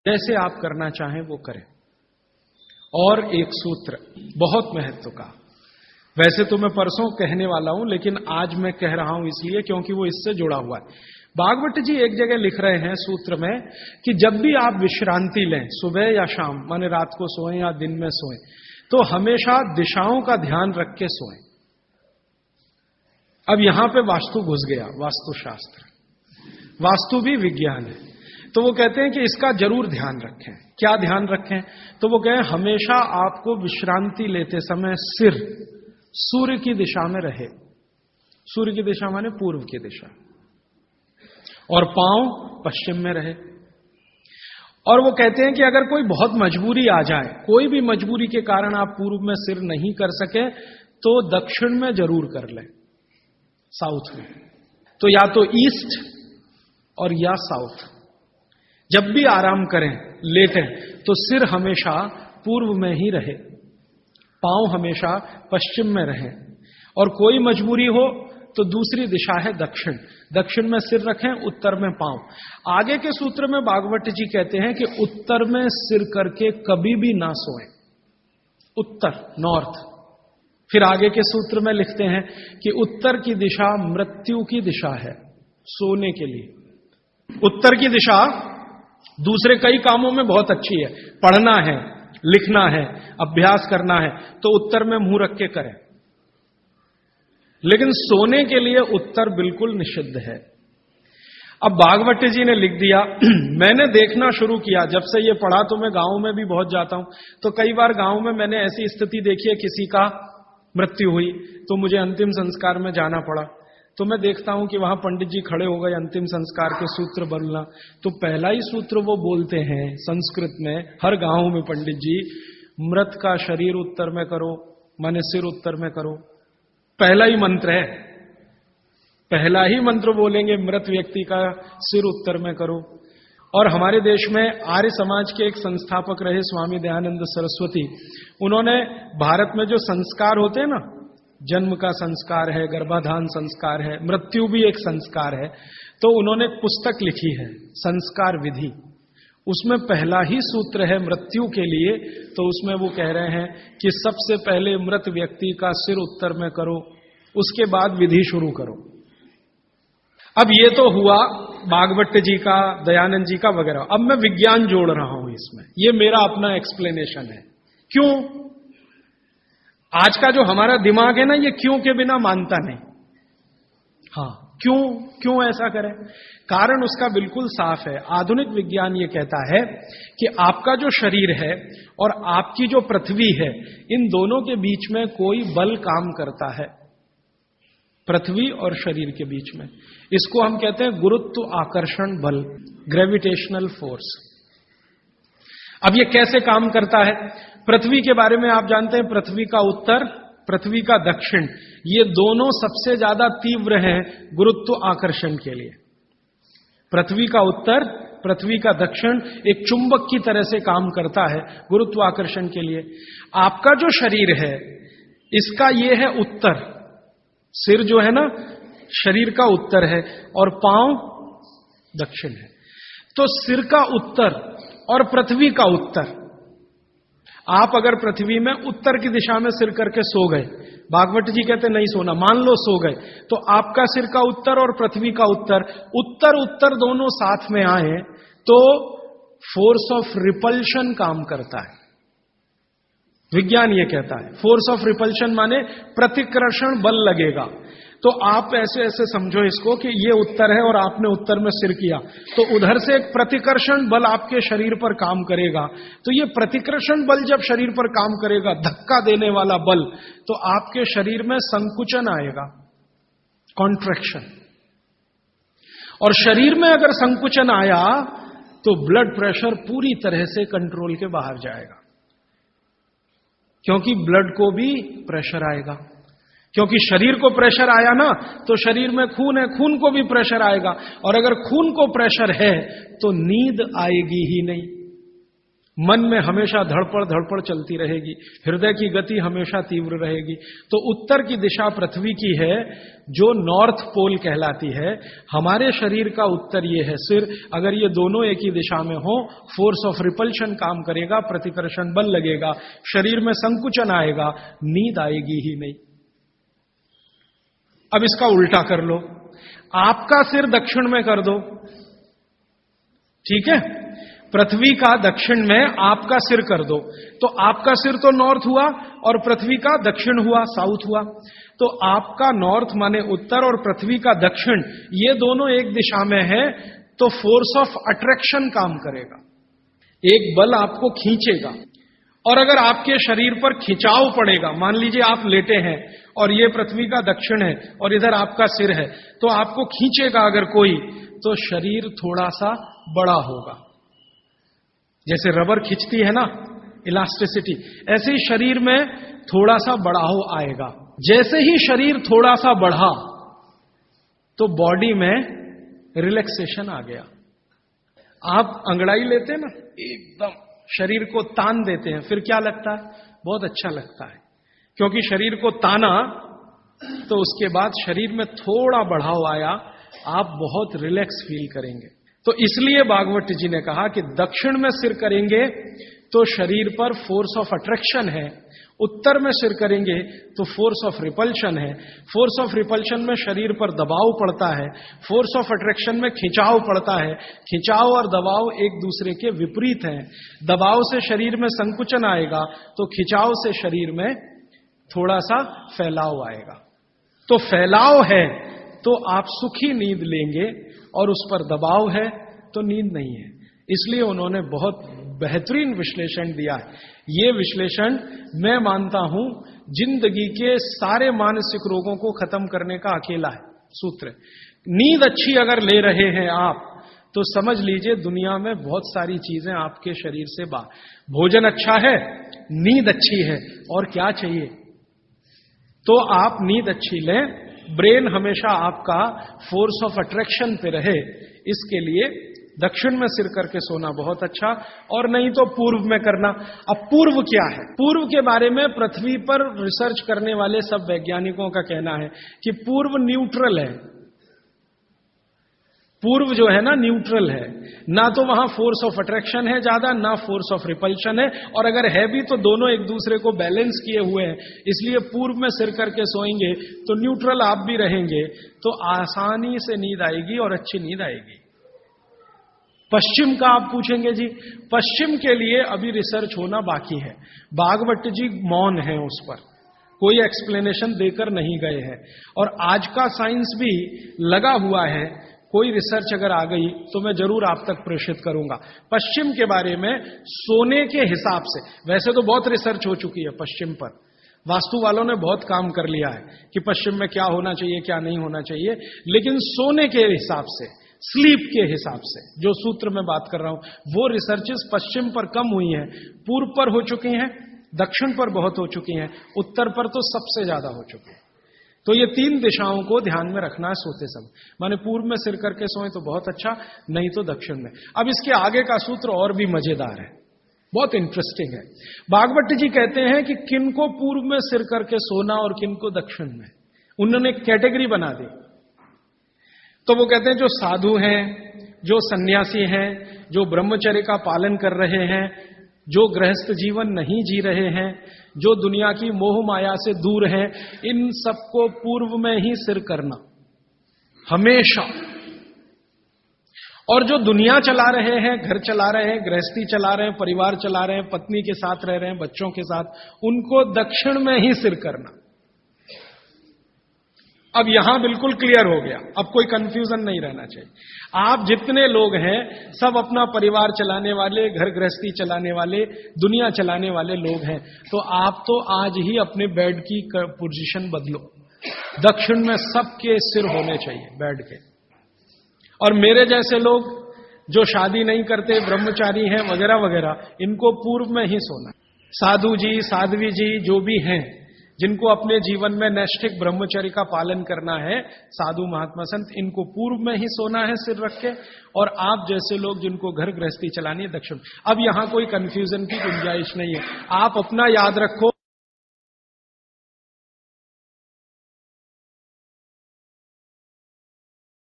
जैसे आप करना चाहें वो करें। और एक सूत्र बहुत महत्व का, वैसे तो मैं परसों कहने वाला हूं, लेकिन आज मैं कह रहा हूं इसलिए क्योंकि वो इससे जुड़ा हुआ है। भागवत जी एक जगह लिख रहे हैं सूत्र में कि जब भी आप विश्रांति लें, सुबह या शाम, माने रात को सोएं या दिन में सोएं, तो हमेशा दिशाओं का ध्यान रख के सोएं। अब यहां पे वास्तु घुस गया, वास्तुशास्त्र, वास्तु भी विज्ञान है। तो वो कहते हैं कि इसका जरूर ध्यान रखें। क्या ध्यान रखें? तो वो कहें हमेशा आपको विश्रांति लेते समय सिर सूर्य की दिशा में रहे। सूर्य की दिशा माने पूर्व की दिशा, और पांव पश्चिम में रहे। और वो कहते हैं कि अगर कोई बहुत मजबूरी आ जाए, कोई भी मजबूरी के कारण आप पूर्व में सिर नहीं कर सके, तो दक्षिण में जरूर कर लें, साउथ में। तो या तो ईस्ट और या साउथ। जब भी आराम करें, लेटें, तो सिर हमेशा पूर्व में ही रहे, पांव हमेशा पश्चिम में रहे। और कोई मजबूरी हो तो दूसरी दिशा है दक्षिण, दक्षिण में सिर रखें, उत्तर में पांव। आगे के सूत्र में भागवत जी कहते हैं कि उत्तर में सिर करके कभी भी ना सोएं, उत्तर, नॉर्थ। फिर आगे के सूत्र में लिखते हैं कि उत्तर की दिशा मृत्यु की दिशा है सोने के लिए। उत्तर की दिशा दूसरे कई कामों में बहुत अच्छी है, पढ़ना है, लिखना है, अभ्यास करना है, तो उत्तर में मुंह रख के करें। लेकिन सोने के लिए उत्तर बिल्कुल निषिद्ध है। अब भागवत जी ने लिख दिया, मैंने देखना शुरू किया, जब से ये पढ़ा तो मैं गांव में भी बहुत जाता हूं, तो कई बार गांव में मैंने ऐसी स्थिति देखी है, किसी का मृत्यु हुई तो मुझे अंतिम संस्कार में जाना पड़ा। तो मैं देखता हूं कि वहां पंडित जी खड़े हो गए अंतिम संस्कार के सूत्र बोलना। तो पहला ही सूत्र वो बोलते हैं संस्कृत में, हर गांव में पंडित जी, मृत का शरीर उत्तर में करो, माने सिर उत्तर में करो। पहला ही मंत्र है, पहला ही मंत्र बोलेंगे, मृत व्यक्ति का सिर उत्तर में करो। और हमारे देश में आर्य समाज के एक संस्थापक रहे स्वामी दयानंद सरस्वती, उन्होंने भारत में जो संस्कार होते हैं ना, जन्म का संस्कार है, गर्भाधान संस्कार है, मृत्यु भी एक संस्कार है, तो उन्होंने एक पुस्तक लिखी है संस्कार विधि। उसमें पहला ही सूत्र है मृत्यु के लिए। तो उसमें वो कह रहे हैं कि सबसे पहले मृत व्यक्ति का सिर उत्तर में करो, उसके बाद विधि शुरू करो। अब ये तो हुआ भागवत जी का, दयानंद जी का वगैरह। अब मैं विज्ञान जोड़ रहा हूं इसमें, ये मेरा अपना एक्सप्लेनेशन है। क्यों? आज का जो हमारा दिमाग है ना, ये क्यों के बिना मानता नहीं। हाँ, क्यों ऐसा करें? कारण उसका बिल्कुल साफ है। आधुनिक विज्ञान ये कहता है कि आपका जो शरीर है और आपकी जो पृथ्वी है, इन दोनों के बीच में कोई बल काम करता है, पृथ्वी और शरीर के बीच में। इसको हम कहते हैं गुरुत्व आकर्षण बल, ग्रेविटेशनल फोर्स। अब ये कैसे काम करता है? पृथ्वी के बारे में आप जानते हैं, पृथ्वी का उत्तर, पृथ्वी का दक्षिण, ये दोनों सबसे ज्यादा तीव्र हैं गुरुत्व आकर्षण के लिए। पृथ्वी का उत्तर, पृथ्वी का दक्षिण एक चुंबक की तरह से काम करता है गुरुत्वाकर्षण के लिए। आपका जो शरीर है, इसका ये है उत्तर, सिर जो है ना शरीर का उत्तर है और पांव दक्षिण है। तो सिर का उत्तर और पृथ्वी का उत्तर, आप अगर पृथ्वी में उत्तर की दिशा में सिर करके सो गए, भागवत जी कहते नहीं सोना, मान लो सो गए, तो आपका सिर का उत्तर और पृथ्वी का उत्तर, उत्तर उत्तर दोनों साथ में आए तो फोर्स ऑफ रिपल्शन काम करता है। विज्ञान ये कहता है फोर्स ऑफ रिपल्शन माने प्रतिकर्षण बल लगेगा। तो आप ऐसे ऐसे समझो इसको कि ये उत्तर है और आपने उत्तर में सिर किया, तो उधर से एक प्रतिकर्षण बल आपके शरीर पर काम करेगा। तो ये प्रतिकर्षण बल जब शरीर पर काम करेगा, धक्का देने वाला बल, तो आपके शरीर में संकुचन आएगा, कॉन्ट्रैक्शन। और शरीर में अगर संकुचन आया तो ब्लड प्रेशर पूरी तरह से कंट्रोल के बाहर जाएगा, क्योंकि ब्लड को भी प्रेशर आएगा। क्योंकि शरीर को प्रेशर आया ना, तो शरीर में खून है, खून को भी प्रेशर आएगा। और अगर खून को प्रेशर है तो नींद आएगी ही नहीं। मन में हमेशा धड़पड़ चलती रहेगी, हृदय की गति हमेशा तीव्र रहेगी। तो उत्तर की दिशा पृथ्वी की है, जो नॉर्थ पोल कहलाती है। हमारे शरीर का उत्तर ये है सिर। अगर ये दोनों एक ही दिशा में हो, फोर्स ऑफ रिपल्शन काम करेगा, प्रतिकर्षण बल लगेगा, शरीर में संकुचन आएगा, नींद आएगी ही नहीं। अब इसका उल्टा कर लो, आपका सिर दक्षिण में कर दो, ठीक है, पृथ्वी का दक्षिण में आपका सिर कर दो, तो आपका सिर तो नॉर्थ हुआ और पृथ्वी का दक्षिण हुआ, साउथ हुआ। तो आपका नॉर्थ माने उत्तर और पृथ्वी का दक्षिण, ये दोनों एक दिशा में है, तो फोर्स ऑफ अट्रैक्शन काम करेगा, एक बल आपको खींचेगा। और अगर आपके शरीर पर खिंचाव पड़ेगा, मान लीजिए आप लेटे हैं और ये पृथ्वी का दक्षिण है और इधर आपका सिर है, तो आपको खींचेगा अगर कोई, तो शरीर थोड़ा सा बड़ा होगा। जैसे रबर खिंचती है ना, इलास्टिसिटी, ऐसे ही शरीर में थोड़ा सा बढ़ाव आएगा। जैसे ही शरीर थोड़ा सा बढ़ा तो बॉडी में रिलैक्सेशन आ गया। आप अंगड़ाई लेते हैं ना, एकदम शरीर को तान देते हैं, फिर क्या लगता है? बहुत अच्छा लगता है, क्योंकि शरीर को ताना तो उसके बाद शरीर में थोड़ा बढ़ाव आया, आप बहुत रिलैक्स फील करेंगे। तो इसलिए भागवत जी ने कहा कि दक्षिण में सिर करेंगे तो शरीर पर फोर्स ऑफ अट्रैक्शन है, उत्तर में सिर करेंगे तो फोर्स ऑफ रिपल्शन है। फोर्स ऑफ रिपल्शन में शरीर पर दबाव पड़ता है, फोर्स ऑफ अट्रैक्शन में खिंचाव पड़ता है। खिंचाव और दबाव एक दूसरे के विपरीत हैं। दबाव से शरीर में संकुचन आएगा तो खिंचाव से शरीर में थोड़ा सा फैलाव आएगा। तो फैलाव है तो आप सुखी नींद लेंगे और उस पर दबाव है तो नींद नहीं है। इसलिए उन्होंने बहुत बेहतरीन विश्लेषण दिया है। ये विश्लेषण मैं मानता हूं जिंदगी के सारे मानसिक रोगों को खत्म करने का अकेला है सूत्र। नींद अच्छी अगर ले रहे हैं आप तो समझ लीजिए दुनिया में बहुत सारी चीजें आपके शरीर से बाहर। भोजन अच्छा है, नींद अच्छी है, और क्या चाहिए? तो आप नींद अच्छी लें, ब्रेन हमेशा आपका फोर्स ऑफ अट्रैक्शन पे रहे, इसके लिए दक्षिण में सिर करके सोना बहुत अच्छा, और नहीं तो पूर्व में करना। अब पूर्व क्या है? पूर्व के बारे में पृथ्वी पर रिसर्च करने वाले सब वैज्ञानिकों का कहना है कि पूर्व न्यूट्रल है। पूर्व जो है ना न्यूट्रल है, ना तो वहां फोर्स ऑफ अट्रैक्शन है ज्यादा, ना फोर्स ऑफ रिपल्शन है, और अगर है भी तो दोनों एक दूसरे को बैलेंस किए हुए हैं। इसलिए पूर्व में सिर करके सोएंगे तो न्यूट्रल आप भी रहेंगे, तो आसानी से नींद आएगी और अच्छी नींद आएगी। पश्चिम का आप पूछेंगे जी, पश्चिम के लिए अभी रिसर्च होना बाकी है। भागवत जी मौन है, उस पर कोई एक्सप्लेनेशन देकर नहीं गए हैं, और आज का साइंस भी लगा हुआ है। कोई रिसर्च अगर आ गई तो मैं जरूर आप तक प्रेषित करूंगा पश्चिम के बारे में। सोने के हिसाब से वैसे तो बहुत रिसर्च हो चुकी है पश्चिम पर, वास्तु वालों ने बहुत काम कर लिया है कि पश्चिम में क्या होना चाहिए क्या नहीं होना चाहिए, लेकिन सोने के हिसाब से, स्लीप के हिसाब से जो सूत्र में बात कर रहा हूं, वो रिसर्चेस पश्चिम पर कम हुई हैं, पूर्व पर हो चुकी हैं, दक्षिण पर बहुत हो चुकी हैं, उत्तर पर तो सबसे ज्यादा हो चुकी है। तो ये तीन दिशाओं को ध्यान में रखना है सोते समय। माने पूर्व में सिर करके सोए तो बहुत अच्छा, नहीं तो दक्षिण में। अब इसके आगे का सूत्र और भी मजेदार है, बहुत इंटरेस्टिंग है। भागवत जी कहते हैं कि किनको पूर्व में सिर करके सोना और किनको दक्षिण में, उन्होंने कैटेगरी बना दी। तो वो कहते हैं जो साधु हैं, जो सन्यासी हैं, जो ब्रह्मचर्य का पालन कर रहे हैं, जो गृहस्थ जीवन नहीं जी रहे हैं, जो दुनिया की मोह माया से दूर हैं, इन सबको पूर्व में ही सिर करना हमेशा। और जो दुनिया चला रहे हैं, घर चला रहे हैं, गृहस्थी चला रहे हैं, परिवार चला रहे हैं, पत्नी के साथ रह रहे हैं, बच्चों के साथ, उनको दक्षिण में ही सिर करना। अब यहां बिल्कुल क्लियर हो गया, अब कोई कंफ्यूजन नहीं रहना चाहिए। आप जितने लोग हैं सब अपना परिवार चलाने वाले, घर गृहस्थी चलाने वाले, दुनिया चलाने वाले लोग हैं, तो आप तो आज ही अपने बेड की पोजीशन बदलो। दक्षिण में सबके सिर होने चाहिए बेड के। और मेरे जैसे लोग जो शादी नहीं करते, ब्रह्मचारी हैं वगैरह वगैरह, इनको पूर्व में ही सोना। साधु जी, साध्वी जी जो भी हैं, जिनको अपने जीवन में नैष्ठिक ब्रह्मचर्य का पालन करना है, साधु महात्मा संत, इनको पूर्व में ही सोना है सिर रख के, और आप जैसे लोग जिनको घर गृहस्थी चलानी है दक्षिण। अब यहां कोई कंफ्यूजन की गुंजाइश नहीं है, आप अपना याद रखो,